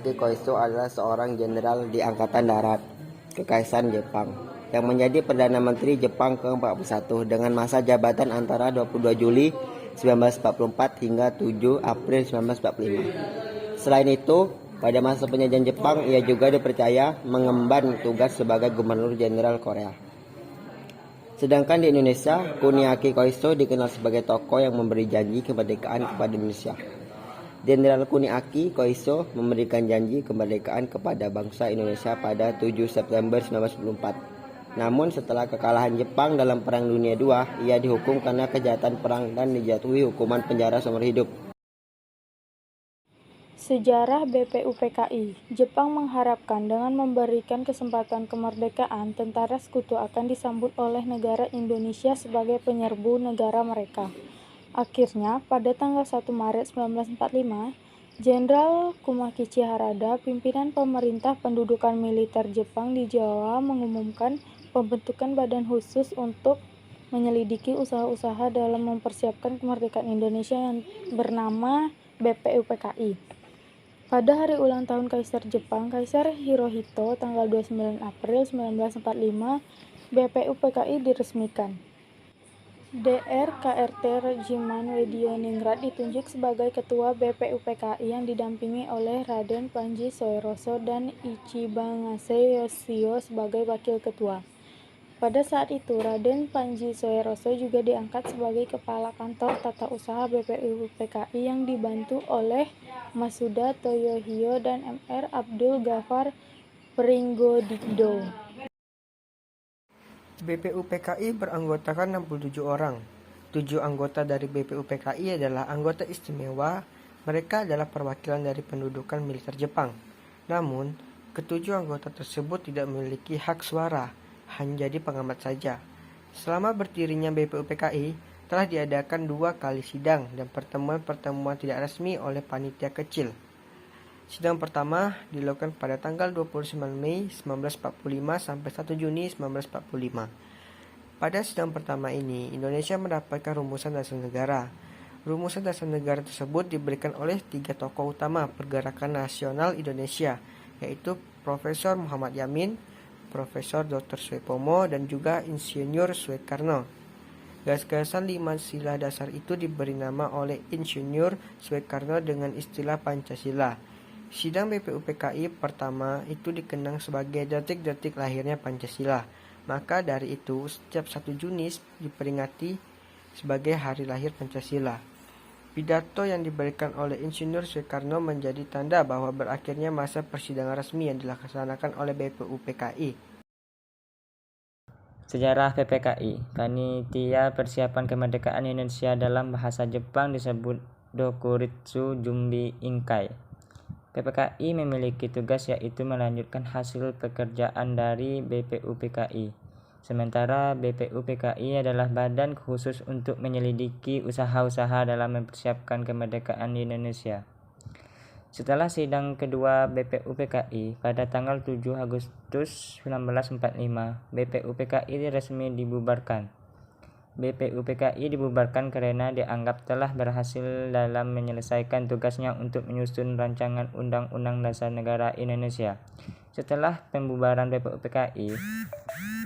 Kuniaki Koiso adalah seorang jenderal di Angkatan Darat Kekaisaran Jepang yang menjadi Perdana Menteri Jepang ke-41 dengan masa jabatan antara 22 Juli 1944 hingga 7 April 1945. Selain itu, pada masa penjajahan Jepang, ia juga dipercaya mengemban tugas sebagai Gubernur Jenderal Korea. Sedangkan di Indonesia, Kuniaki Koiso dikenal sebagai tokoh yang memberi janji kemerdekaan kepada Indonesia. Jenderal Kuniaki Koiso memberikan janji kemerdekaan kepada bangsa Indonesia pada 7 September 1944. Namun setelah kekalahan Jepang dalam Perang Dunia II, ia dihukum karena kejahatan perang dan dijatuhi hukuman penjara seumur hidup. Sejarah BPUPKI. Jepang mengharapkan dengan memberikan kesempatan kemerdekaan, tentara sekutu akan disambut oleh negara Indonesia sebagai penyerbu negara mereka. Akhirnya, pada tanggal 1 Maret 1945, Jenderal Kumakichi Harada, pimpinan pemerintah pendudukan militer Jepang di Jawa, mengumumkan pembentukan badan khusus untuk menyelidiki usaha-usaha dalam mempersiapkan kemerdekaan Indonesia yang bernama BPUPKI. Pada hari ulang tahun Kaisar Jepang, Kaisar Hirohito, tanggal 29 April 1945, BPUPKI diresmikan. Dr. KRT Regiman Wedioningrat ditunjuk sebagai Ketua BPUPKI yang didampingi oleh Raden Panji Soeroso dan Ichibangase Yoshio sebagai Wakil Ketua. Pada saat itu, Raden Panji Soeroso juga diangkat sebagai Kepala Kantor Tata Usaha BPUPKI yang dibantu oleh Masuda Toyohio dan Mr. Abdul Ghaffar Pringgodikdo. BPUPKI beranggotakan 67 orang. 7 anggota dari BPUPKI adalah anggota istimewa. Mereka adalah perwakilan dari pendudukan militer Jepang. Namun, ketujuh anggota tersebut tidak memiliki hak suara, hanya jadi pengamat saja. Selama berdirinya BPUPKI, telah diadakan 2 kali sidang dan pertemuan-pertemuan tidak resmi oleh panitia kecil. Sidang pertama dilakukan pada tanggal 29 Mei 1945 sampai 1 Juni 1945. Pada sidang pertama ini, Indonesia mendapatkan rumusan dasar negara. Rumusan dasar negara tersebut diberikan oleh 3 tokoh utama pergerakan nasional Indonesia, yaitu Profesor Muhammad Yamin, Profesor Dr. Suepomo, dan juga Insinyur Soekarno. Gagasan 5 sila dasar itu diberi nama oleh Insinyur Soekarno dengan istilah Pancasila. Sidang BPUPKI pertama itu dikenang sebagai detik-detik lahirnya Pancasila. Maka dari itu, setiap 1 Juni diperingati sebagai hari lahir Pancasila. Pidato yang diberikan oleh Insinyur Soekarno menjadi tanda bahwa berakhirnya masa persidangan resmi yang dilaksanakan oleh BPUPKI. Sejarah PPKI. Panitia Persiapan Kemerdekaan Indonesia dalam bahasa Jepang disebut Dokuritsu Jumbi Inkai. PPKI memiliki tugas yaitu melanjutkan hasil pekerjaan dari BPUPKI. Sementara BPUPKI adalah badan khusus untuk menyelidiki usaha-usaha dalam mempersiapkan kemerdekaan di Indonesia. Setelah sidang kedua BPUPKI pada tanggal 7 Agustus 1945, BPUPKI resmi dibubarkan. BPUPKI dibubarkan karena dianggap telah berhasil dalam menyelesaikan tugasnya untuk menyusun rancangan Undang-Undang Dasar Negara Indonesia. Setelah pembubaran BPUPKI,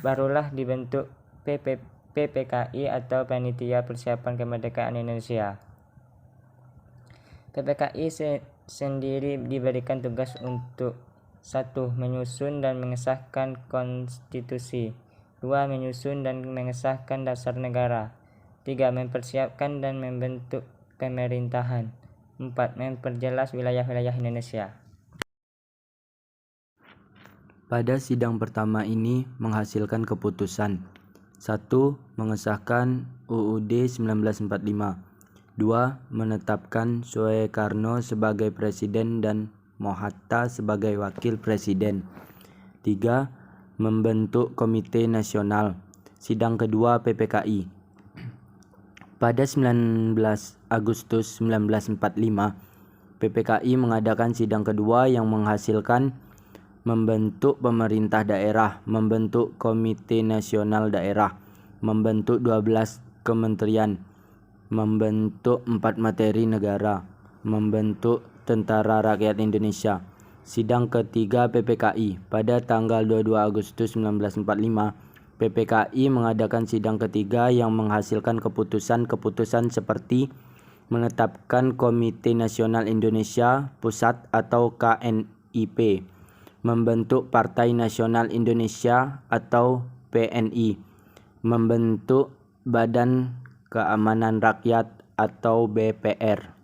barulah dibentuk PPKI atau Panitia Persiapan Kemerdekaan Indonesia. PPKI sendiri diberikan tugas untuk 1. Menyusun dan mengesahkan konstitusi, 2. Menyusun dan mengesahkan dasar negara, 3. Mempersiapkan dan membentuk pemerintahan, 4. Memperjelas wilayah-wilayah Indonesia. Pada sidang pertama ini menghasilkan keputusan 1. Mengesahkan UUD 1945, 2. Menetapkan Soekarno sebagai Presiden dan Mohatta sebagai Wakil Presiden, 3. Membentuk Komite Nasional. Sidang kedua PPKI. Pada 19 Agustus 1945, PPKI mengadakan sidang kedua yang menghasilkan membentuk pemerintah daerah, membentuk Komite Nasional Daerah, membentuk 12 kementerian, membentuk 4 materi negara, membentuk Tentara Rakyat Indonesia. Sidang ketiga PPKI. Pada tanggal 22 Agustus 1945, PPKI mengadakan sidang ketiga yang menghasilkan keputusan-keputusan seperti menetapkan Komite Nasional Indonesia Pusat atau KNIP, membentuk Partai Nasional Indonesia atau PNI, membentuk Badan Keamanan Rakyat atau BPR,